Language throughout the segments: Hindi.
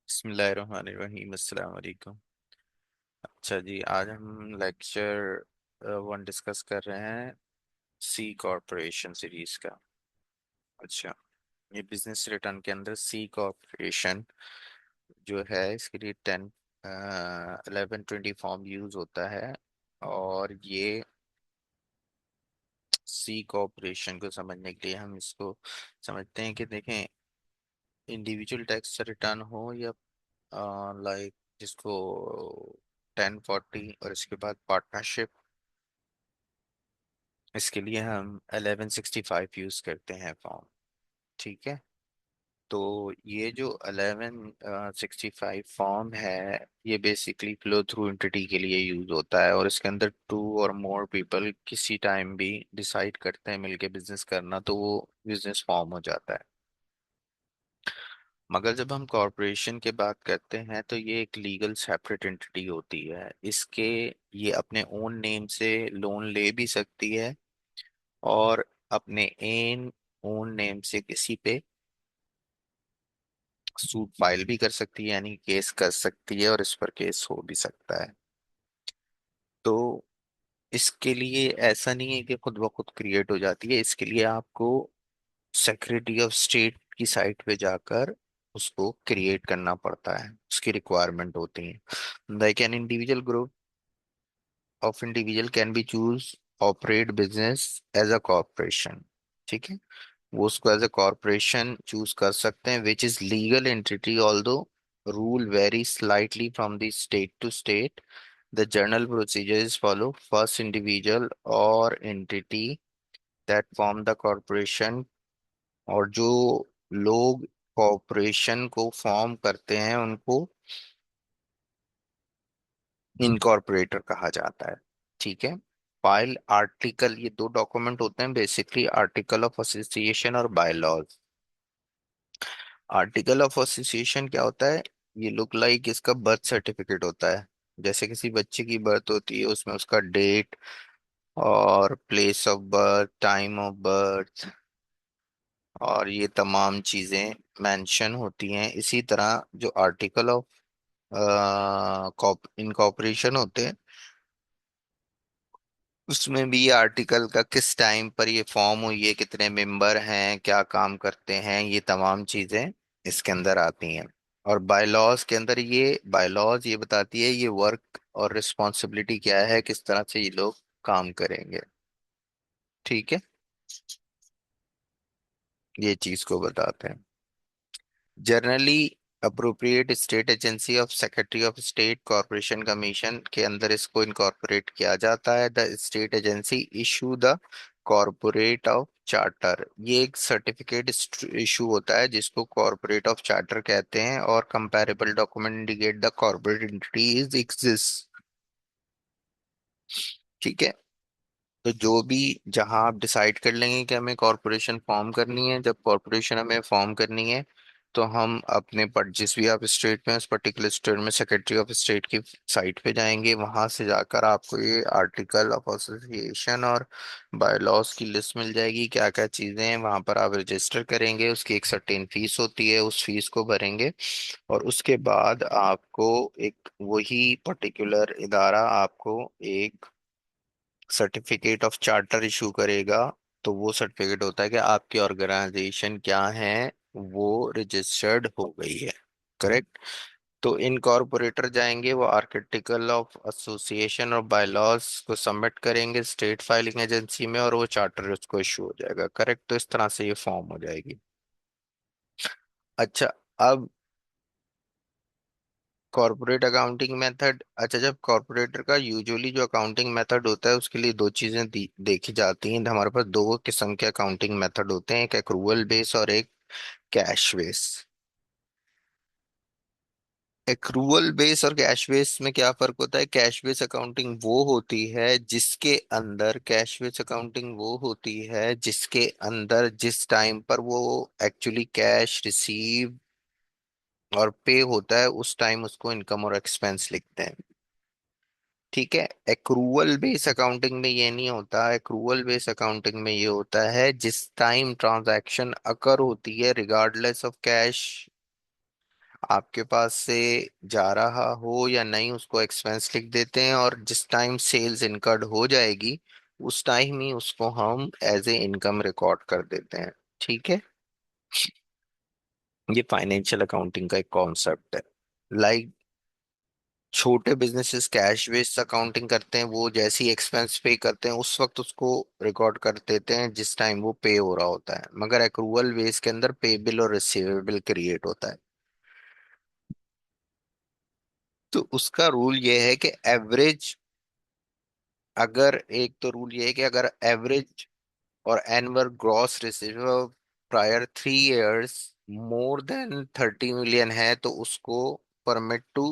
बिस्मिल्लाहिर्रहमानिर्रहीम अस्सलाम वालेकुम। अच्छा जी, आज हम लेक्चर 1 डिस्कस कर रहे हैं सी कॉरपोरेशन सीरीज का। अच्छा, ये बिजनेस रिटर्न के अंदर सी कॉरपोरेशन जो है इसके लिए 1120 फॉर्म यूज होता है। और ये सी कॉरपोरेशन को समझने के लिए हम इसको समझते हैं कि देखें, इंडिविजुअल टैक्स रिटर्न हो या लाइक जिसको 1040 और इसके बाद पार्टनरशिप, इसके लिए हम 1165 यूज करते हैं फॉर्म। ठीक है। तो ये जो 1165 फॉर्म है, ये बेसिकली फ्लो थ्रू एंटिटी के लिए यूज होता है, और इसके अंदर टू और मोर पीपल किसी टाइम भी डिसाइड करते हैं मिलके बिजनेस करना, तो वो बिजनेस फॉर्म हो जाता है। मगर जब हम कॉरपोरेशन की बात करते हैं तो ये एक लीगल सेपरेट एंटिटी होती है। इसके ये अपने ओन नेम से लोन ले भी सकती है, और अपने एन ओन नेम से किसी पे सूट फाइल भी कर सकती है, यानी केस कर सकती है, और इस पर केस हो भी सकता है। तो इसके लिए ऐसा नहीं है कि खुद ब खुद क्रिएट हो जाती है। इसके लिए आपको सेक्रेटरी ऑफ स्टेट की साइट पे जाकर उसको क्रिएट करना पड़ता है, उसकी रिक्वायरमेंट होती है। Like an individual group of individual can be choose operate business as a corporation. ठीक है, वो उसको एज अ कॉरपोरेशन चूज कर सकते हैं, which is legal entity although rule vary slightly from the state to state. The general procedure is follow first individual और entity that form the corporation, और जो लोग कॉरपोरेशन को फॉर्म करते हैं उनको इनकॉर्पोरेटर कहा जाता है। ठीक है। फाइल आर्टिकल, ये दो डॉक्यूमेंट होते हैं बेसिकली, आर्टिकल ऑफ एसोसिएशन और बायलॉज। आर्टिकल ऑफ एसोसिएशन क्या होता है? ये लुक लाइक इसका बर्थ सर्टिफिकेट होता है। जैसे किसी बच्चे की बर्थ होती है, उसमें उसका डेट और place of birth, time of birth, और ये तमाम चीजें मेंशन होती हैं। इसी तरह जो आर्टिकल ऑफ इनकॉर्पोरेशन होते हैं, उसमें भी ये आर्टिकल का किस टाइम पर ये फॉर्म हुई है, कितने मेंबर हैं, क्या काम करते हैं, ये तमाम चीजें इसके अंदर आती हैं। और बायलॉज के अंदर, ये बायलॉज ये बताती है ये वर्क और रिस्पॉन्सिबिलिटी क्या है, किस तरह से ये लोग काम करेंगे। ठीक है, ये चीज को बताते हैं। Generally appropriate state agency of secretary of state corporation commission के अंदर इसको इनकॉर्पोरेट किया जाता है। The state agency issue the corporate of charter, ये एक सर्टिफिकेट इशू होता है जिसको कॉरपोरेट ऑफ चार्टर कहते हैं, और comparable document indicate the corporate entity is exist. ठीक है। तो जो भी, जहां आप डिसाइड कर लेंगे कि हमें कॉरपोरेशन फॉर्म करनी है, जब कॉरपोरेशन हमें फॉर्म करनी है तो हम अपने पर जिस भी आप स्टेट में, उस पर्टिकुलर स्टेट में सेक्रेटरी ऑफ स्टेट की साइट पे जाएंगे। वहां से जाकर आपको ये आर्टिकल ऑफ एसोसिएशन और बायलॉज की लिस्ट मिल जाएगी, क्या क्या चीजें हैं। वहां पर आप रजिस्टर करेंगे, उसकी एक सर्टेन फीस होती है, उस फीस को भरेंगे, और उसके बाद आपको एक वही पर्टिकुलर इदारा आपको एक सर्टिफिकेट ऑफ चार्टर इशू करेगा। तो वो सर्टिफिकेट होता है कि आपकी ऑर्गेनाइजेशन क्या है, वो रजिस्टर्ड हो गई है। करेक्ट। तो इनकॉर्पोरेटर जाएंगे, वो आर्टिकल ऑफ एसोसिएशन और बायलॉज को सबमिट करेंगे स्टेट फाइलिंग एजेंसी में, और वो चार्टर उसको इशू हो जाएगा। करेक्ट। तो इस तरह से ये फॉर्म हो जाएगी। अच्छा, अब कॉर्पोरेट अकाउंटिंग मेथड। अच्छा, जब कॉर्पोरेटर का यूजुअली जो अकाउंटिंग मेथड होता है, उसके लिए दो चीजें देखी जाती हैं। हमारे पास दो किस्म के अकाउंटिंग मेथड होते हैं, एक एक्रूवल बेस और एक कैश बेस। एक्रूवल बेस और कैश बेस में क्या फर्क होता है? कैश बेस अकाउंटिंग वो होती है जिसके अंदर, कैश बेस अकाउंटिंग वो होती है जिसके अंदर जिस टाइम पर वो एक्चुअली कैश रिसीव और पे होता है, उस टाइम उसको इनकम और एक्सपेंस लिखते हैं। ठीक है। एक्रूवल बेस अकाउंटिंग में ये नहीं होता। एक्रूवल बेस अकाउंटिंग में ये होता है जिस टाइम ट्रांजैक्शन अकर होती है रिगार्डलेस ऑफ कैश आपके पास से जा रहा हो या नहीं, उसको एक्सपेंस लिख देते हैं, और जिस टाइम सेल्स इनकर्ड हो जाएगी उस टाइम ही उसको हम एज ए इनकम रिकॉर्ड कर देते हैं। ठीक है। ये फाइनेंशियल अकाउंटिंग का एक कॉन्सेप्ट है। लाइक छोटे बिजनेसेस कैश बेस्ड अकाउंटिंग करते हैं, वो जैसी एक्सपेंस पे करते हैं उस वक्त उसको रिकॉर्ड कर देते हैं जिस टाइम वो पे हो रहा होता है, मगर एक्रूवल बेस के अंदर पेबिल और रिसीवेबल क्रिएट होता है। तो उसका रूल ये है कि एवरेज, अगर एक तो रूल ये है कि अगर एवरेज और annual gross receive prior 3 years more than 30 million है तो उसको परमिट टू,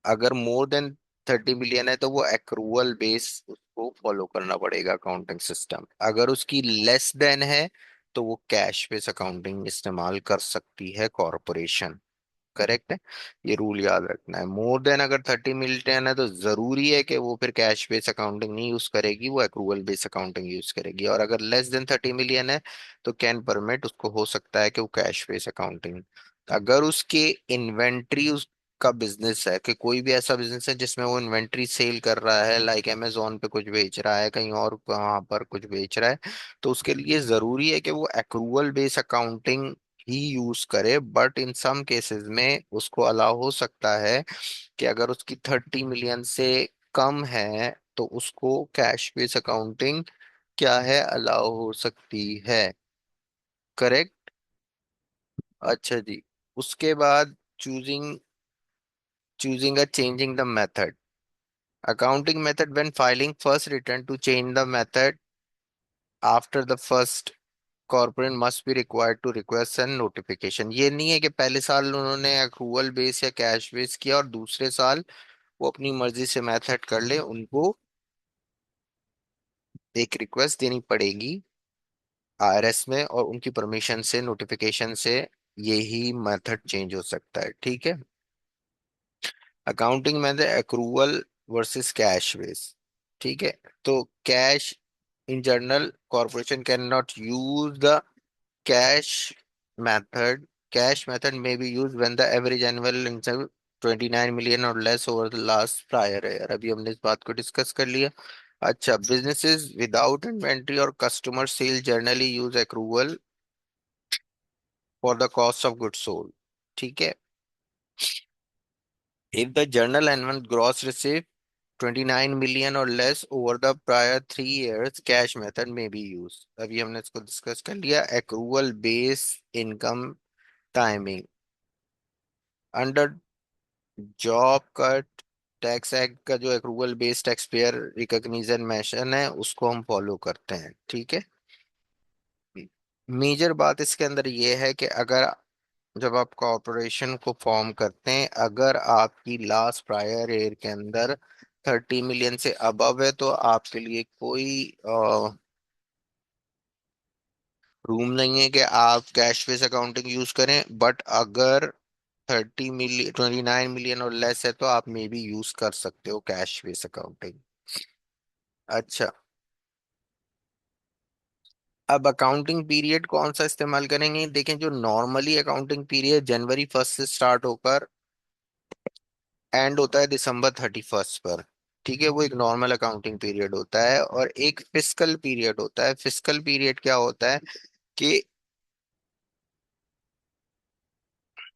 अगर मोर देन 30 मिलियन है तो वो एक्रूवल बेस उसको फॉलो करना पड़ेगा अकाउंटिंग सिस्टम। अगर उसकी लेस देन है तो वो कैश बेस अकाउंटिंग इस्तेमाल कर सकती है कॉरपोरेशन। करेक्ट है। ये रूल याद रखना है। मोर देन अगर 30 मिलियन है तो जरूरी है कि वो फिर कैश बेस अकाउंटिंग नहीं यूज करेगी, वो एक्रूवल बेस अकाउंटिंग यूज करेगी। और अगर लेस देन 30 मिलियन है तो कैन परमिट, उसको हो सकता है कि वो कैश बेस अकाउंटिंग। अगर उसके इन्वेंट्री उसका बिजनेस है, कि कोई भी ऐसा बिजनेस है जिसमें वो इन्वेंट्री सेल कर रहा है, लाइक अमेजोन पे कुछ बेच रहा है, कहीं और कहाँ पर कुछ बेच रहा है, तो उसके लिए जरूरी है कि वो एक्रूवल बेस अकाउंटिंग ही यूज करे। बट इन सम केसेस में उसको अलाउ हो सकता है कि अगर उसकी 30 मिलियन से कम है तो उसको कैश बेस अकाउंटिंग क्या है अलाउ हो सकती है। करेक्ट। अच्छा जी। उसके बाद choosing choosing a changing the method, accounting method when filing first return to change the method after the first corporate must be required to request an notification। ये नहीं है कि पहले साल उन्होंने accrual बेस या कैश बेस किया और दूसरे साल वो अपनी मर्जी से मेथड कर ले, उनको एक रिक्वेस्ट देनी पड़ेगी आईआरएस में, और उनकी परमिशन से, नोटिफिकेशन से यही मेथड चेंज हो सकता है। ठीक है। अकाउंटिंग में एक्रूवल वर्सेस कैश बेस। ठीक है। तो cash, in general corporation can not use the cash method cash method may be used when the average annual income 29 million और less over the last prior year. अभी हमने इस बात को डिस्कस कर लिया। अच्छा, बिजनेसेस विदाउट इन्वेंट्री और customer sale generally use accrual for the cost of goods sold. ठीक है। If the general annual gross receive 29 million और less over the prior 3 years cash method में बी यूज। अभी हमने इसको डिस्कस कर लिया। Accrual base income timing under job cut tax act का जो accrual based tax payer recognition mention है उसको हम फॉलो करते हैं। ठीक है। मेजर बात इसके अंदर ये है कि अगर जब आप कॉरपोरेशन को फॉर्म करते हैं, अगर आपकी लास्ट प्रायर ईयर के अंदर 30 मिलियन से अबव है तो आपके लिए कोई रूम नहीं है कि आप कैश बेस अकाउंटिंग यूज करें। बट अगर 30 मिलियन 29 मिलियन और लेस है तो आप मे भी यूज कर सकते हो कैश बेस अकाउंटिंग। अच्छा, अब अकाउंटिंग पीरियड कौन सा इस्तेमाल करेंगे? देखें, जो नॉर्मली अकाउंटिंग पीरियड जनवरी 1 से स्टार्ट होकर एंड होता है December 31 पर। ठीक है, वो एक नॉर्मल अकाउंटिंग पीरियड होता है। और एक फिस्कल पीरियड होता है। फिस्कल पीरियड क्या होता है कि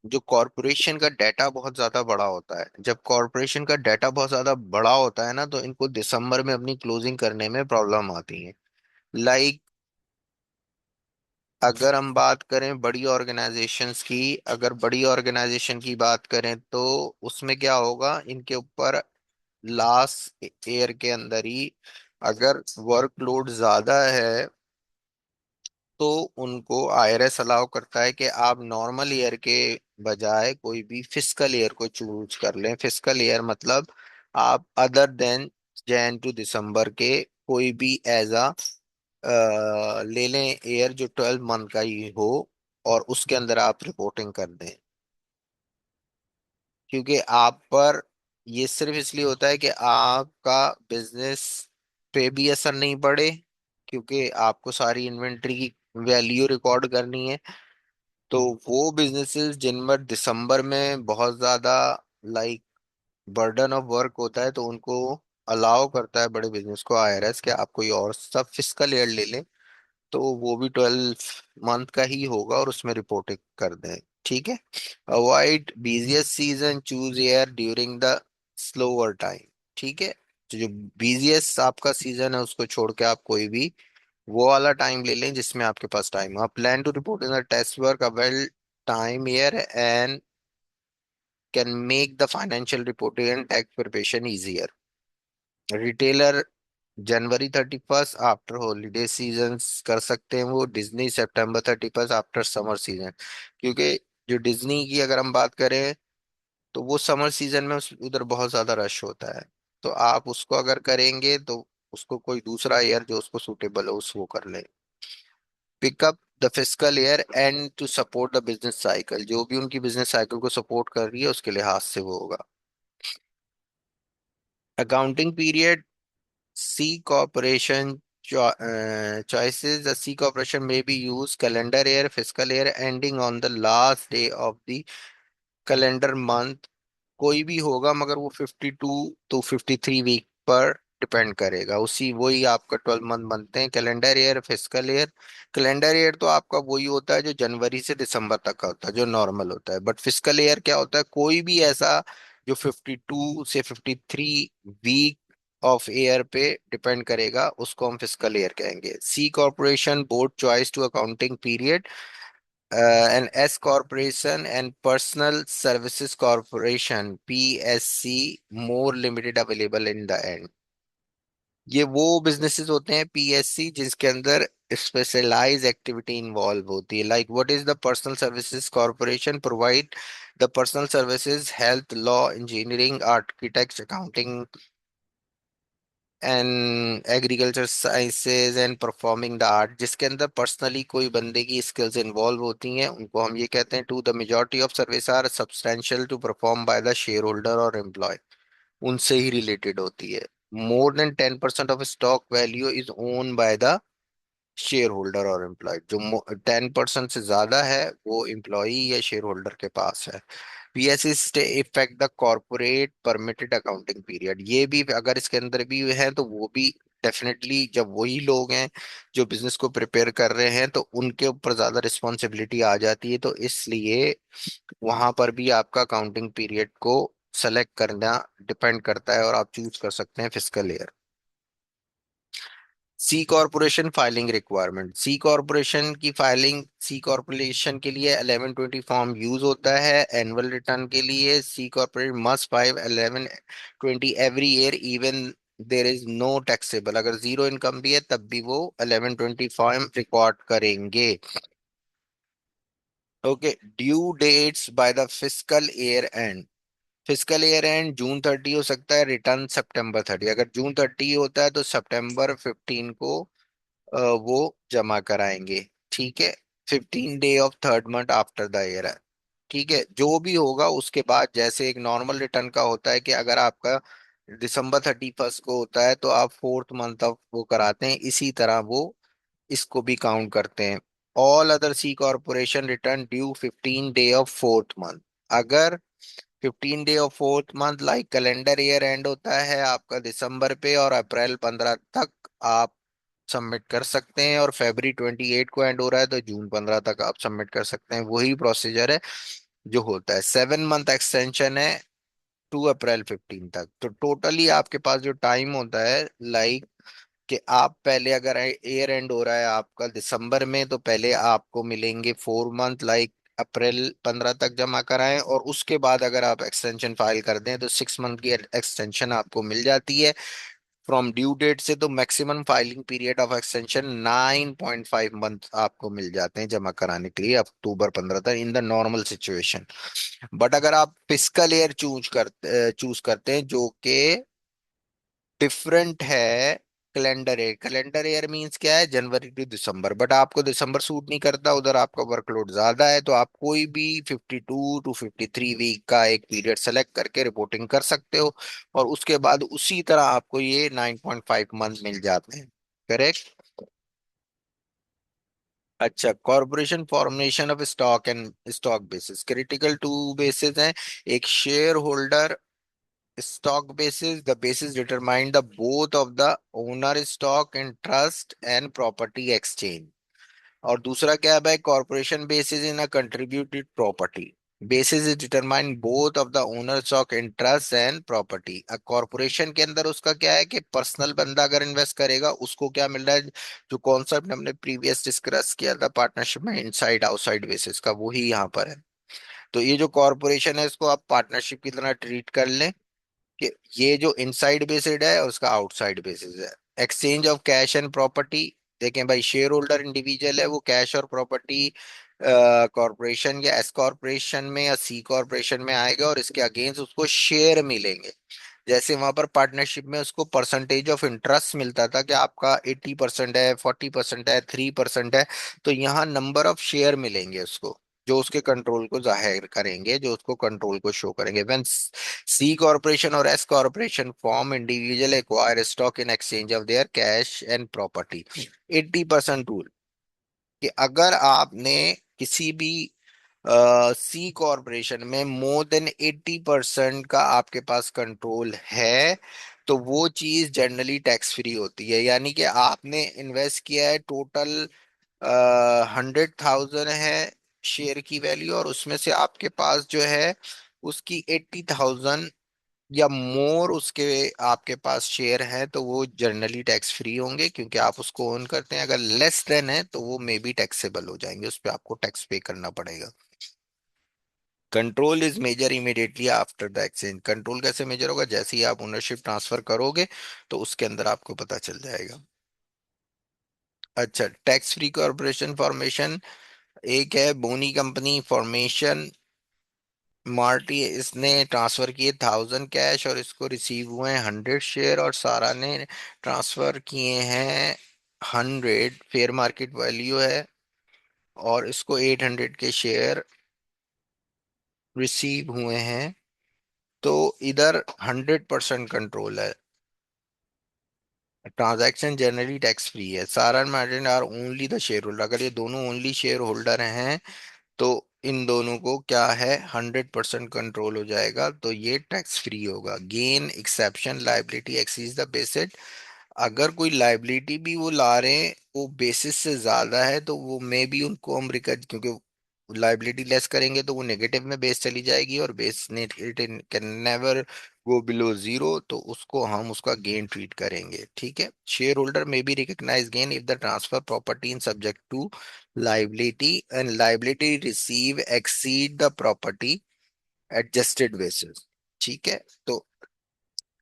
जो कॉरपोरेशन का डाटा बहुत ज्यादा बड़ा होता है, जब कॉरपोरेशन का डाटा बहुत ज्यादा बड़ा होता है ना तो इनको दिसंबर में अपनी क्लोजिंग करने में प्रॉब्लम आती है। लाइक अगर हम बात करें बड़ी ऑर्गेनाइजेशंस की, अगर बड़ी ऑर्गेनाइजेशन की बात करें तो उसमें क्या होगा, इनके ऊपर लास्ट ईयर के अंदर ही अगर वर्कलोड ज्यादा है तो उनको आईआरएस अलाउ करता है कि आप नॉर्मल ईयर के बजाय कोई भी फिस्कल ईयर को चूज कर लें। फिस्कल ईयर मतलब आप अदर देन जैन टू दिसंबर के कोई भी एज ले लें ईयर जो 12 मंथ का ही हो, और उसके अंदर आप रिपोर्टिंग कर दें। क्योंकि आप पर ये सिर्फ इसलिए होता है कि आपका बिजनेस पे भी असर नहीं पड़े, क्योंकि आपको सारी इन्वेंट्री की वैल्यू रिकॉर्ड करनी है। तो वो बिजनेसेस जिनमें दिसंबर में बहुत ज्यादा लाइक बर्डन ऑफ वर्क होता है, तो उनको अलाउ करता है बड़े बिजनेस को आईआरएस कि आप कोई और सब फिस्कल ईयर ले लें, तो वो भी 12 मंथ का ही होगा और उसमें रिपोर्टिंग कर दें। ठीक है। Avoid busiest season, choose year during the slower time. ठीक है। तो जो बिजिएस्ट आपका सीजन है उसको छोड़ के आप कोई भी वो वाला टाइम ले लें जिसमें आपके पास टाइम हो। Plan to report in the test work a well time year and can make the financial reporting and tax preparation easier. Retailer January 31st after holiday season कर सकते हैं, वो Disney September 31st after summer season. क्योंकि जो डिज्नी की अगर हम बात करें तो वो समर सीजन में उधर बहुत ज्यादा रश होता है। तो आप उसको अगर करेंगे तो उसको कोई दूसरा ईयर जो उसको सूटेबल हो उस वो कर ले। Pick up the fiscal year end to support the business cycle, जो भी उनकी बिजनेस साइकिल को सपोर्ट कर रही है उसके लिहाज से वो होगा। Accounting period, C corporation choices. The C corporation may be used calendar year, fiscal year ending on the last day of the calendar month। कोई भी होगा मगर वो 52 to 53 वीक पर डिपेंड करेगा। उसी वही आपका 12 मंथ बनते हैं। Calendar year, fiscal year. Calendar year तो आपका वही होता है जो जनवरी से दिसंबर तक का होता है, जो नॉर्मल होता है। बट फिस्कल ईयर क्या होता है, कोई भी ऐसा जो 52 से 53 वीक ऑफ ईयर पे डिपेंड करेगा उसको हम फिस्कल ईयर कहेंगे। C corporation board choice to accounting period and S Corporation and Personal Services Corporation PSC more limited available in the end। ये वो बिजनेसेस होते हैं पीएससी जिसके अंदर स्पेशलाइज एक्टिविटी इन्वॉल्व होती है। Like what is the personal services corporation provide the personal services, health, law, engineering, architect, accounting and agriculture sciences and performing the art. जिसके अंदर पर्सनली कोई बंदे की स्किल्स इन्वॉल्व होती हैं उनको हम ये कहते हैं। To the majority of service are substantial to perform by the share holder और एम्प्लॉय, उनसे ही रिलेटेड होती है। More than 10% of stock value is own by the share holder और एम्प्लॉय। जो 10% से ज्यादा है वो एम्प्लॉय या शेयर होल्डर के पास है। PSC stay effect the corporate permitted accounting period. ये भी अगर इसके अंदर भी है तो वो भी डेफिनेटली जब वही लोग हैं जो बिजनेस को प्रिपेयर कर रहे हैं तो उनके ऊपर ज्यादा रिस्पॉन्सिबिलिटी आ जाती है, तो इसलिए वहां पर भी आपका अकाउंटिंग पीरियड को सेलेक्ट करना डिपेंड करता है और आप चूज कर सकते हैं फिस्कल ईयर। सी कॉरपोरेशन फाइलिंग रिक्वायरमेंट। सी कॉरपोरेशन की फाइलिंग, सी कॉरपोरेशन के लिए 1120 फॉर्म यूज होता है एनुअल रिटर्न के लिए। C corporate must file 1120 every year even there is no taxable. अगर जीरो इनकम भी है तब भी वो 1120 फॉर्म रिकॉर्ड करेंगे। Okay. Due dates by the fiscal year end. Fiscal year end June 30 हो सकता है, रिटर्न September 30। अगर June 30 होता है तो September 15 को वो जमा कराएंगे। ठीक है। 15 day of third month after the year है। ठीक है। जो भी होगा उसके बाद जैसे एक नॉर्मल रिटर्न का होता है कि अगर आपका December 31 को होता है तो आप फोर्थ मंथ ऑफ वो कराते हैं, इसी तरह वो इसको भी काउंट करते हैं। All other C corporation return due 15 day of fourth month. अगर 15 day of fourth month like calendar year end होता है आपका दिसंबर पे और अप्रैल 15 तक आप सबमिट कर सकते हैं, और February 28 को एंड हो रहा है तो June 15 तक आप सबमिट कर सकते हैं। वही प्रोसीजर है जो होता है। 7 मंथ एक्सटेंशन है टू April 15 तक। तो टोटली आपके पास जो टाइम होता है लाइक कि आप पहले अगर ईयर एंड हो रहा है आपका दिसंबर में तो पहले आपको मिलेंगे 4 मंथ लाइक April 15 तक जमा कराएं, और उसके बाद अगर आप एक्सटेंशन फाइल कर दें तो 6 मंथ की एक्सटेंशन आपको मिल जाती है फ्रॉम ड्यू डेट से। तो maximum filing period of extension 9.5 month आपको मिल जाते हैं जमा कराने के लिए October 15 तक in the normal situation. But अगर आप फिस्कल ईयर चूज करते हैं जो कि डिफरेंट है कैलेंडर ईयर मींस क्या है, जनवरी टू दिसंबर। बट आपको दिसंबर सूट नहीं करता, उधर आपका वर्कलोड ज्यादा है, तो आप कोई भी 52 to 53 वीक का एक पीरियड सेलेक्ट करके रिपोर्टिंग कर सकते हो, और उसके बाद उसी तरह आपको ये 9.5 मंथ मिल जाते हैं। करेक्ट। अच्छा, corporation formation of stock and stock basis, critical to basis हैं। एक share holder stock basis, the basis determine the both of the owner stock and trust and property exchange। और दूसरा क्या है भाई, corporation basis in a contributed property, basis is determine both of the owner stock interest and property. Corporation के अंदर उसका क्या है कि पर्सनल बंदा अगर इन्वेस्ट करेगा उसको क्या मिल रहा है, जो कॉन्सेप्ट हमने प्रीवियस डिस्कस किया था पार्टनरशिप में इनसाइड आउटसाइड बेसिस का, वही यहाँ पर है। तो ये जो कॉर्पोरेशन है इसको आप पार्टनरशिप की तरह ट्रीट कर लें, कि ये जो इनसाइड बेसिड है और उसका आउटसाइड बेसिस है। Exchange of cash and property, देखें भाई शेयर होल्डर इंडिविजुअल है, वो कैश और प्रॉपर्टी कॉर्पोरेशन या एस कॉर्पोरेशन में या सी कॉर्पोरेशन में आएगा, और इसके अगेंस्ट उसको शेयर मिलेंगे। जैसे वहां पर पार्टनरशिप में उसको परसेंटेज ऑफ इंटरेस्ट मिलता था कि आपका 80% है, 40% है, 3% है, तो यहाँ नंबर ऑफ शेयर मिलेंगे उसको, जो उसके कंट्रोल को जाहिर करेंगे, जो उसको कंट्रोल को शो करेंगे। व्हेन सी कॉर्पोरेशन और S corporation form, individual acquire stock in exchange of their cash and property. 80% rule, कि अगर आपने किसी भी सी कॉरपोरेशन में मोर देन 80% का आपके पास कंट्रोल है, तो वो चीज जनरली टैक्स फ्री होती है। यानी कि आपने इन्वेस्ट किया है टोटल 100,000 है शेयर की वैल्यू, और उसमें से आपके पास जो है उसकी 80,000 या मोर उसके आपके पास शेयर है, तो वो जनरली टैक्स फ्री होंगे क्योंकि आप उसको ओन करते हैं। अगर लेस देन है तो वो मे बी टैक्सेबल हो जाएंगे, उस पर आपको टैक्स पे करना पड़ेगा। Control is measure immediately after the exchange, control कैसे मेजर होगा, जैसे ही आप ओनरशिप ट्रांसफर करोगे तो उसके अंदर आपको पता चल जाएगा। अच्छा, टैक्स फ्री कॉर्पोरेशन फॉर्मेशन, एक है बोनी कंपनी फॉर्मेशन। मार्टी इसने ट्रांसफर किए 1,000 कैश और इसको रिसीव हुए हैं 100 शेयर, और सारा ने ट्रांसफर किए हैं 100, फेयर मार्केट वैल्यू है, और इसको 800 के शेयर रिसीव हुए हैं। तो इधर 100% कंट्रोल है। ट्रांजैक्शन जनरली टैक्स फ्री है। Sarah and Martin are only the share holder, अगर ये दोनों ओनली शेयर होल्डर हैं तो इन दोनों को क्या है, 100% कंट्रोल हो जाएगा, तो ये टैक्स फ्री होगा। Gain exception, liability exceeds the basis, अगर कोई लाइबिलिटी भी वो ला रहे हैं वो बेसिस से ज्यादा है, तो वो मे भी उनको हम रिकट, क्योंकि लाइबिलिटी लेस करेंगे तो वो नेगेटिव में बेस चली जाएगी, और base can never go below zero, तो उसको हम उसका गेन ट्रीट करेंगे। ठीक है, शेयर होल्डर में be recognize gain if the transfer property in subject to liability and liability receive exceed the property adjusted basis। ठीक है, तो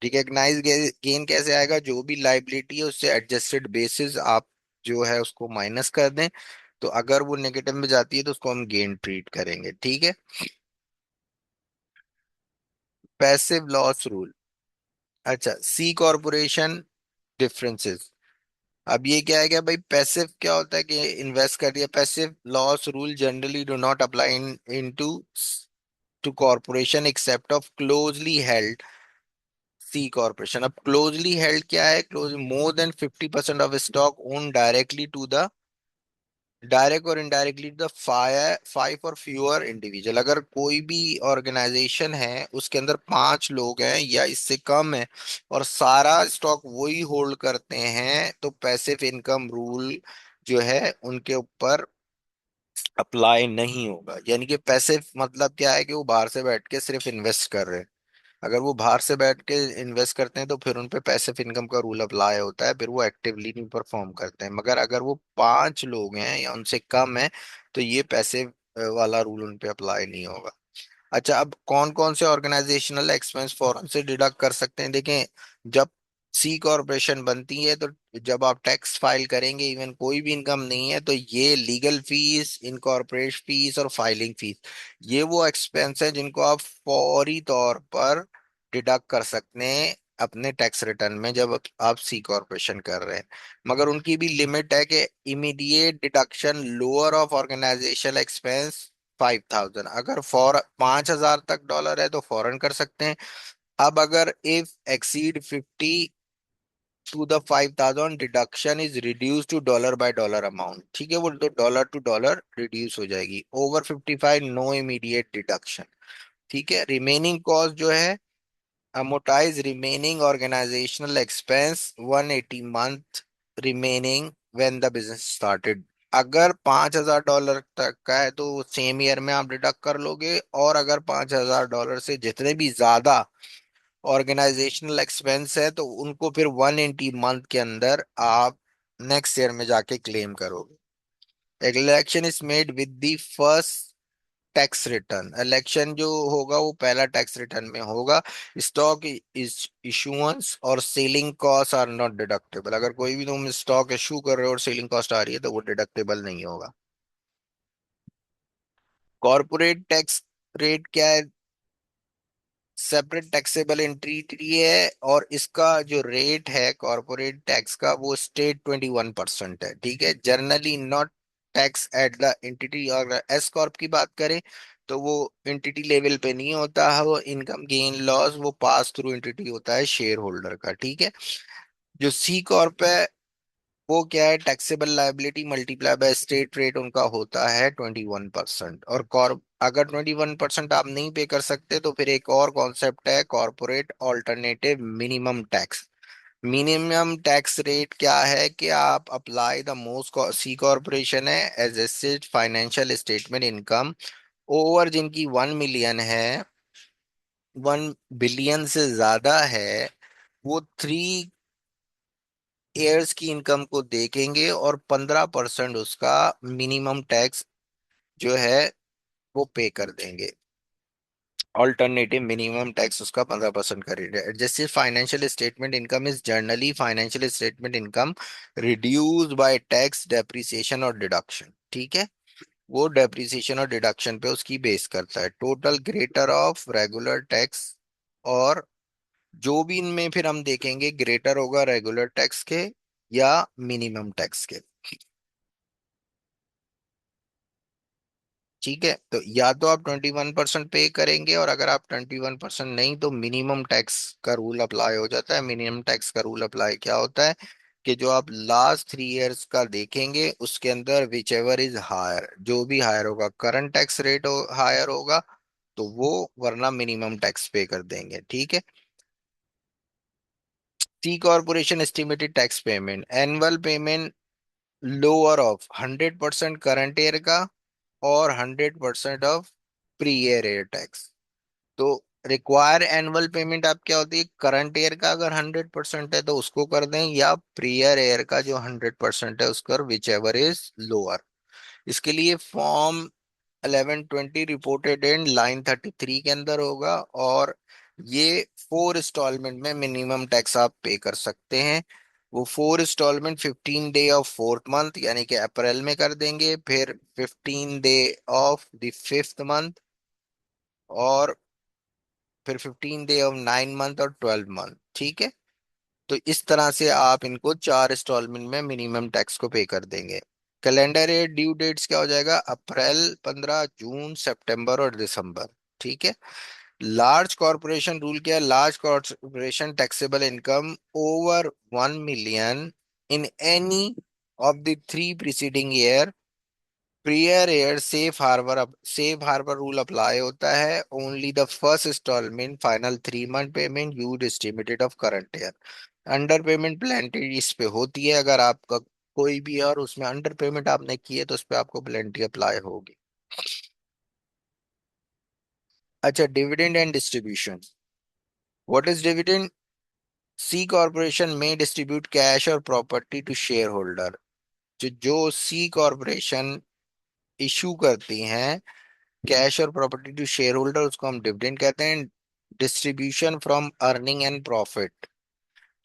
रिकग्नाइज गेन कैसे आएगा, जो भी लाइबिलिटी है उससे एडजस्टेड बेसिस आप जो है उसको माइनस कर दें, तो अगर वो नेगेटिव में जाती है तो उसको हम गेन ट्रीट करेंगे। ठीक है। पैसिव लॉस रूल, अच्छा सी कॉर्पोरेशन डिफरेंसेस। अब ये क्या है, क्या भाई पैसिव क्या होता है कि इन्वेस्ट कर दिया, passive loss rule generally do not apply in to corporation except of closely held C corporation. अब क्लोजली हेल्ड क्या है, close more than 50% of stock own directly to the, direct और इनडायरेक्टली द फाइव और फ्यूअर इंडिविजुअल। अगर कोई भी ऑर्गेनाइजेशन है उसके अंदर 5 लोग हैं या इससे कम है और सारा स्टॉक वही होल्ड करते हैं, तो पैसिव इनकम रूल जो है उनके ऊपर अप्लाई नहीं होगा। यानी कि पैसिव मतलब क्या है, कि वो बाहर से बैठ के सिर्फ इन्वेस्ट कर रहे हैं। अगर वो बाहर से बैठ के इन्वेस्ट करते हैं तो फिर उन पे पैसिव इनकम का रूल अप्लाई होता है, फिर वो एक्टिवली नहीं परफॉर्म करते हैं। मगर अगर वो 5 लोग हैं या उनसे कम है तो ये पैसिव वाला रूल उन पे अप्लाई नहीं होगा। अच्छा, अब कौन कौन से ऑर्गेनाइजेशनल एक्सपेंस फौरन से डिडक्ट कर सकते हैं, देखें। जब सी कॉरपोरेशन बनती है तो जब आप टैक्स फाइल करेंगे, इवन कोई भी इनकम नहीं है, तो ये लीगल फीस, इनकॉर्पोरेट फीस और फाइलिंग फीस, ये वो एक्सपेंस है जिनको आप फौरी तौर पर डिडक्ट कर सकते हैं अपने टैक्स रिटर्न में जब आप सी कॉर्पोरेशन कर रहे हैं। मगर उनकी भी लिमिट है कि immediate deduction lower of organization expense 5,000, अगर फॉर 5,000 तक डॉलर है तो फौरन कर सकते हैं। अब अगर if exceed 50 to the 5,000 deduction is reduce to dollar by dollar amount, ठीक है, वो तो डॉलर टू डॉलर रिड्यूस हो जाएगी। Over 55 no immediate deduction. ठीक है, रिमेनिंग कॉस्ट जो है, amortize remaining organizational expense 180 month remaining when the business started। अगर $5,000 तक का है तो सेम ईयर में आप डिडक्ट कर लोगे, और अगर $5,000 से जितने भी ज्यादा ऑर्गेनाइजेशनल एक्सपेंस है तो उनको फिर 180 मंथ के अंदर आप नेक्स्ट ईयर में जाके क्लेम करोगे। Election is made with the first tax return. Election जो होगा वो पहला टैक्स रिटर्न में होगा। स्टॉक इज इशुएंस और selling cost are not deductible. अगर कोई भी तुम स्टॉक इशू कर रहे हो और सेलिंग कॉस्ट आ रही है तो वो डिडक्टेबल नहीं होगा। कॉर्पोरेट टैक्स रेट क्या है? सेपरेट टैक्सेबल एंटिटी है, और इसका जो रेट है कॉर्पोरेट टैक्स का वो स्टेट 21% है। ठीक है, generally not tax at the entity. और एस कॉर्प की बात करें तो वो एंटिटी लेवल पे नहीं होता है, वो इनकम गेन लॉस वो पास थ्रू एंटिटी होता है शेयर होल्डर का। ठीक है, जो सी कॉर्प है वो क्या है, taxable liability multiply by state rate उनका होता है 21%। और कॉर्प अगर 21% आप नहीं पे कर सकते तो फिर एक और कॉन्सेप्ट है corporate alternative minimum tax. Minimum tax rate क्या है कि आप apply the most, C corporation है as financial statement income over जिनकी 1 मिलियन है, 1 बिलियन से ज्यादा है, वो 3 ईयर्स की इनकम को देखेंगे और 15% उसका मिनिमम टैक्स जो है वो पे कर देंगे। ऑल्टरनेटिव मिनिमम टैक्स उसका 15% का रेट है। जैसे financial statement income is generally financial statement income reduced by tax depreciation और डिडक्शन। ठीक है, वो डेप्रिसिएशन और डिडक्शन पे उसकी बेस करता है। Total greater of regular tax, और जो भी इनमें फिर हम देखेंगे ग्रेटर होगा रेगुलर टैक्स के या मिनिमम टैक्स के। ठीक है, तो या तो आप 21% पे करेंगे, और अगर आप 21% नहीं तो मिनिमम टैक्स का रूल अप्लाई हो जाता है। मिनिमम टैक्स का रूल अप्लाई क्या होता है कि जो आप लास्ट 3 इयर्स का देखेंगे उसके अंदर विच एवर इज हायर, जो भी हायर होगा, करंट टैक्स रेट हायर होगा तो वो, वरना मिनिमम टैक्स पे कर देंगे। ठीक है, C corporation estimated tax payment, annual payment lower of 100% current year का और 100% of pre year year tax. तो रिक्वायर एनुअल पेमेंट आप क्या होती है, करंट ईयर का अगर 100% है तो उसको कर दें, या प्रीयर ईयर का जो 100% है उसको, विच एवर इज लोअर। इसके लिए फॉर्म 1120 रिपोर्टेड इन लाइन 33 के अंदर होगा, और ये 4 इंस्टॉलमेंट में मिनिमम टैक्स आप पे कर सकते हैं। वो 4 installment 15 day of fourth month यानी कि अप्रैल में कर देंगे, फिर 15 day of the fifth month, और फिर 15 डे ऑफ 9 मंथ और 12 मंथ। ठीक है, तो इस तरह से आप इनको 4 इंस्टॉलमेंट में मिनिमम टैक्स को पे कर देंगे। कैलेंडर ईयर ड्यू डेट्स क्या हो जाएगा, अप्रैल 15, जून, सितंबर और दिसंबर। ठीक है, लार्ज कॉर्पोरेशन रूल क्या है, large corporation taxable income over 1 million in any of the 3 preceding year, prior year safe harbour rule apply होता है। Only the first instalment final 3 month payment use estimated of current year. Under payment penalty इस पे होती है, अगर आपका कोई भी है और उसमें अंडर पेमेंट आपने की है तो उस पे आपको पेनल्टी अप्लाई होगी। अच्छा, dividend and distribution. What is dividend? C corporation में डिस्ट्रीब्यूट कैश और प्रॉपर्टी टू शेयर होल्डर। जो सी कॉर्पोरेशन इशू करती हैं कैश और प्रॉपर्टी टू शेयर होल्डर, उसको हम डिविडेंड कहते हैं। Distribution from earning and profit,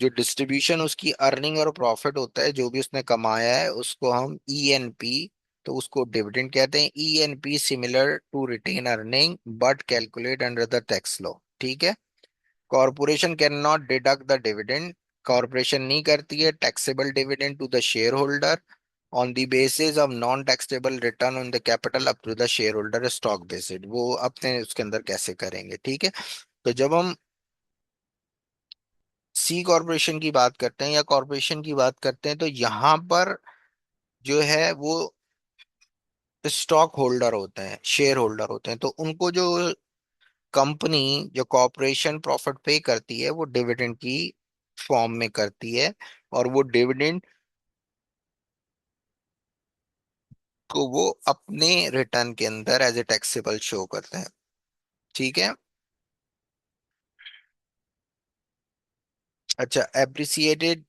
जो डिस्ट्रीब्यूशन उसकी अर्निंग और प्रॉफिट होता है जो भी उसने कमाया है उसको हम ईएनपी, तो उसको डिविडेंड कहते हैं। E N P similar to retained earning but calculate under the tax law. ठीक है, corporation can not deduct the dividend, corporation नहीं करती है taxable dividend to the share holder on the basis of non taxable return on the capital up to the share holder stock basis. वो अपने उसके अंदर कैसे करेंगे, ठीक है। तो जब हम सी कॉरपोरेशन की बात करते हैं या कॉरपोरेशन की बात करते हैं, तो यहाँ पर जो है वो स्टॉक होल्डर होते हैं, शेयर होल्डर होते हैं, तो उनको जो कंपनी, जो कॉरपोरेशन प्रॉफिट पे करती है वो डिविडेंड की फॉर्म में करती है, और वो डिविडेंड को वो अपने रिटर्न के अंदर एज ए टैक्सेबल शो करते हैं, ठीक है। अच्छा, appreciated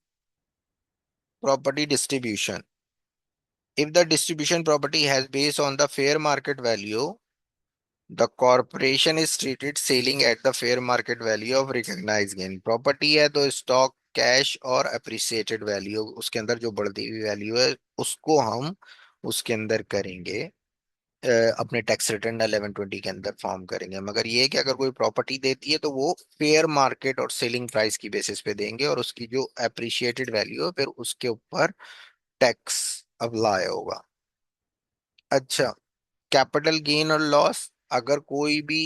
property distribution, if the distribution property has based on the fair market value, the corporation is treated selling at the fair market value of recognised gain. Property है तो स्टॉक, कैश और अप्रिसिएटेड वैल्यू, उसके अंदर जो बढ़ती हुई वैल्यू है उसको हम उसके अंदर करेंगे, अ, अपने टैक्स रिटर्न 1120 के अंदर फॉर्म करेंगे। मगर ये है कि अगर कोई प्रॉपर्टी देती है तो वो फेयर मार्केट और सेलिंग प्राइस की बेसिस पे देंगे, और उसकी जो अप्रिशिएटेड वैल्यू है फिर उसके ऊपर टैक्स अप्लाई होगा। अच्छा, कैपिटल गेन और लॉस, अगर कोई भी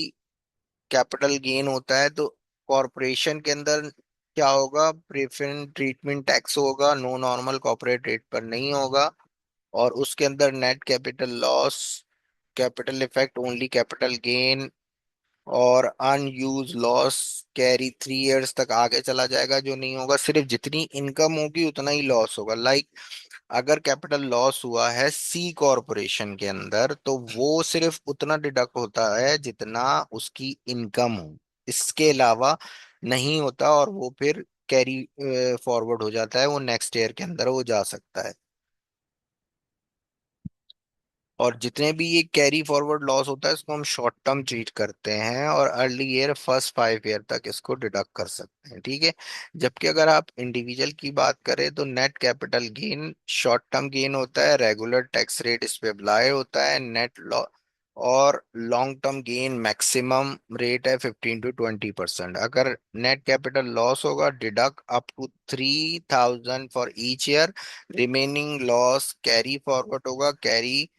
कैपिटल गेन होता है तो कॉरपोरेशन के अंदर क्या होगा, प्रेफरेंस ट्रीटमेंट टैक्स होगा, नो नॉर्मल कॉर्पोरेट रेट पर नहीं होगा। और उसके अंदर net capital loss, capital effect only capital gain, और अनयूज लॉस कैरी 3 इयर्स तक आगे चला जाएगा। जो नहीं होगा, सिर्फ जितनी इनकम होगी उतना ही लॉस होगा। लाइक अगर कैपिटल लॉस हुआ है सी कॉरपोरेशन के अंदर तो वो सिर्फ उतना डिडक्ट होता है जितना उसकी इनकम हो, इसके अलावा नहीं होता, और वो फिर कैरी फॉरवर्ड हो जाता है, वो नेक्स्ट ईयर के अंदर वो जा सकता है। और जितने भी ये कैरी फॉरवर्ड लॉस होता है इसको हम शॉर्ट टर्म ट्रीट करते हैं, और अर्ली ईयर फर्स्ट 5 ईयर तक इसको डिडक्ट कर सकते हैं, ठीक है। जबकि अगर आप इंडिविजुअल की बात करें तो net capital gain short term gain होता है, रेगुलर टैक्स रेट इस पे अप्लाई होता है, नेट लॉ और long term gain maximum rate है 15 to 20%। अगर नेट कैपिटल लॉस होगा deduct up to 3000 for each year, remaining loss carry forward होगा, carry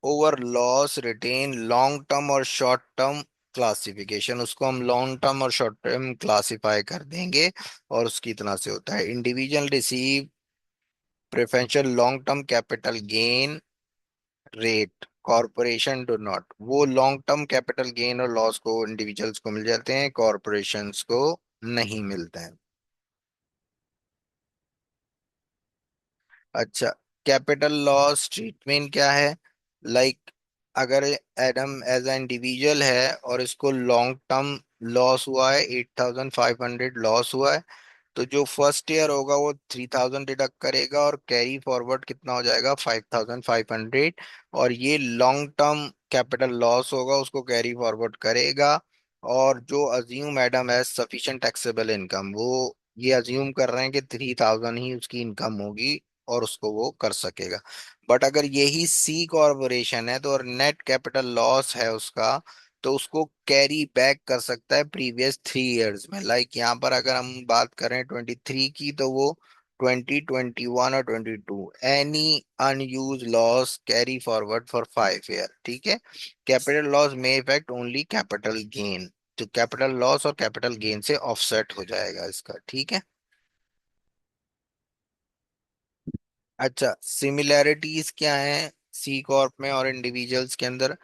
over loss retain long term और शॉर्ट टर्म क्लासिफिकेशन, उसको हम लॉन्ग टर्म और शॉर्ट टर्म क्लासिफाई कर देंगे। और उसकी तरह से होता है individual receive preferential long term capital gain rate, corporation do not. वो लॉन्ग टर्म कैपिटल गेन और लॉस को इंडिविजुअल्स को मिल जाते हैं, कॉरपोरेशंस को नहीं मिलते हैं। अच्छा, कैपिटल लॉस ट्रीटमेंट क्या है। लाइक अगर एडम एज एन इंडिविजुअल है और इसको लॉन्ग टर्म लॉस हुआ है, 8500 लॉस हुआ है, तो जो फर्स्ट ईयर होगा वो 3000 डिडक्ट करेगा, और कैरी फॉरवर्ड कितना हो जाएगा 5500। और ये लॉन्ग टर्म कैपिटल लॉस होगा उसको कैरी फॉरवर्ड करेगा। और जो अज्यूम एडम है सफिशिएंट टैक्सेबल इनकम, वो ये अज्यूम कर रहे हैं कि 3000 ही उसकी इनकम होगी और उसको वो कर सकेगा। बट अगर यही सी कॉर्पोरेशन है तो और नेट कैपिटल लॉस है उसका, तो उसको कैरी बैक कर सकता है प्रीवियस 3 इयर्स में। लाइक यहाँ पर अगर हम बात करें 23 की, तो वो 2021 और 22 any unused loss carry forward for 5 year, ठीक है। कैपिटल लॉस में इफेक्ट ओनली कैपिटल गेन, तो कैपिटल लॉस और कैपिटल गेन से ऑफसेट हो जाएगा इसका, ठीक है। अच्छा, सिमिलैरिटीज क्या है सी कॉर्प में और इंडिविजुअल्स के अंदर।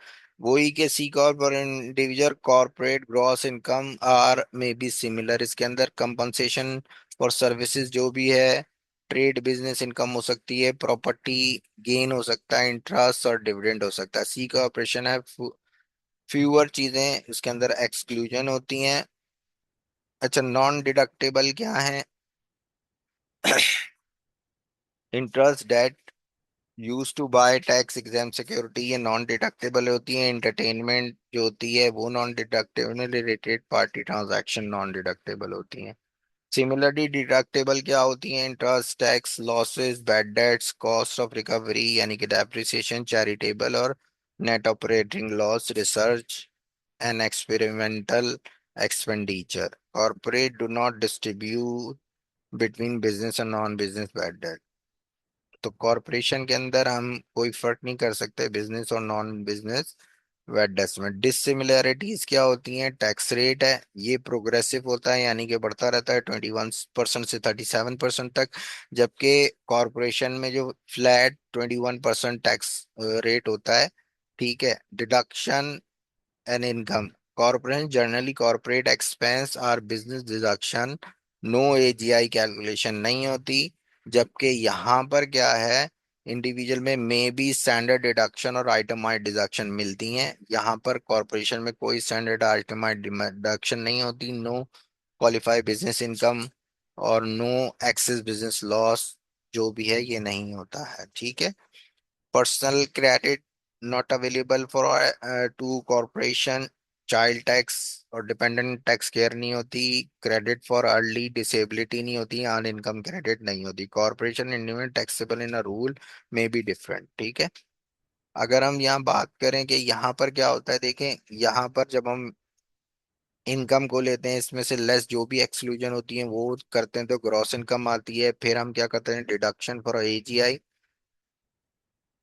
वही के सी कॉर्प और individual corporate gross income are may be similar. इसके अंदर कंपनसेशन फॉर सर्विसेज जो भी है, ट्रेड बिजनेस इनकम हो सकती है, प्रॉपर्टी गेन हो सकता है, इंटरेस्ट और डिविडेंड हो सकता है। सी कॉर्पोरेशन है, फ्यूअर चीजें इसके अंदर एक्सक्लूजन होती हैं। अच्छा, नॉन डिडक्टेबल क्या है। Interest, debt use to buy tax exempt security, ये नॉन डिडक्टेबल होती है। एंटरटेनमेंट जो होती है वो non deductible, related party transaction non deductible होती हैं। सिमिलरली डिडक्टेबल क्या होती हैं, interest, tax, losses, bad debts, cost of recovery यानी कि डेप्रिसिएशन, चैरिटेबल और net operating loss, research and experimental expenditure. Corporate do not distribute between business और नॉन बिजनेस बैड डेट। तो कॉरपोरेशन के अंदर हम कोई फर्क नहीं कर सकते बिजनेस और नॉन बिजनेस वेट डेट्स में। डिसिमिलैरिटीज क्या होती हैं? टैक्स रेट है, ये प्रोग्रेसिव होता है, यानी कि बढ़ता रहता है 21% से 37% तक। जबकि कॉरपोरेशन में जो फ्लैट 21% टैक्स रेट होता है। ठीक है। Deduction and income, corporation generally corporate expense और business deduction, no AGI calculation नहीं होती। जबकि यहाँ पर क्या है, इंडिविजुअल में बी स्टैंडर्ड डिडक्शन और आइटमाइज डिडक्शन मिलती हैं। यहाँ पर कॉरपोरेशन में कोई स्टैंडर्ड आइटमाइज डिडक्शन नहीं होती। नो क्वालिफाइड बिजनेस इनकम और नो एक्सेस बिजनेस लॉस जो भी है ये नहीं होता है। ठीक है। Personal credit not available for to corporation. Child tax और डिपेंडेंट टैक्स केयर नहीं होती। क्रेडिट फॉर अर्ली डिसेबिलिटी नहीं होती। अर्न इनकम क्रेडिट नहीं होती। Corporation individual taxable in a rule में बी डिफरेंट। ठीक है। अगर हम यहाँ बात करें कि यहाँ पर क्या होता है, देखें यहाँ पर जब हम इनकम को लेते हैं, इसमें से लेस जो भी एक्सक्लूजन होती है वो करते हैं तो ग्रॉस इनकम आती है। फिर हम क्या करते हैं, डिडक्शन फॉर एजीआई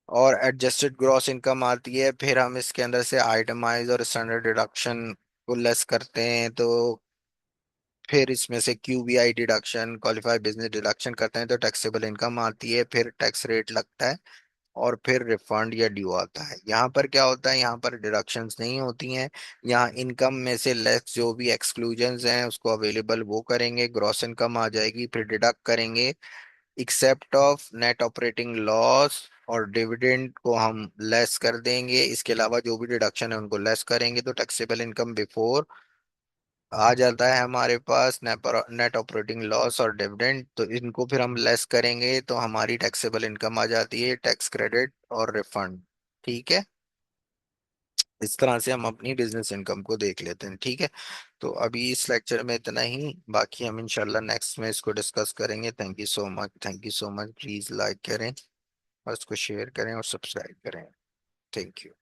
और एडजस्टेड ग्रॉस इनकम आती है। फिर हम इसके अंदर से आइटमाइज और स्टैंडर्ड डिडक्शन को लेस करते हैं तो फिर इसमें से क्यूबीआई डिडक्शन, क्वालिफाइड बिजनेस डिडक्शन करते हैं तो टैक्सेबल इनकम आती है। फिर टैक्स रेट लगता है और फिर रिफंड या ड्यू आता है। यहाँ पर क्या होता है, यहाँ पर डिडक्शंस नहीं होती हैं। यहाँ इनकम में से लेस जो भी एक्सक्लूजन्स हैं उसको अवेलेबल वो करेंगे, ग्रॉस इनकम आ जाएगी, फिर डिडक्ट करेंगे। Except of net operating loss और डिविडेंड को हम लेस कर देंगे। इसके अलावा जो भी डिडक्शन है उनको लेस करेंगे तो टैक्सेबल इनकम बिफोर आ जाता है हमारे पास नेट ऑपरेटिंग लॉस और डिविडेंड। तो इनको फिर हम लेस करेंगे तो हमारी टैक्सेबल इनकम आ जाती है, टैक्स क्रेडिट और रिफंड। ठीक है। इस तरह से हम अपनी बिजनेस इनकम को देख लेते हैं। ठीक है। तो अभी इस लेक्चर में इतना ही, बाकी हम इंशाल्लाह नेक्स्ट में इसको डिस्कस करेंगे। Thank you so much, thank you so much. Please like करें और इसको शेयर करें और सब्सक्राइब करें। Thank you.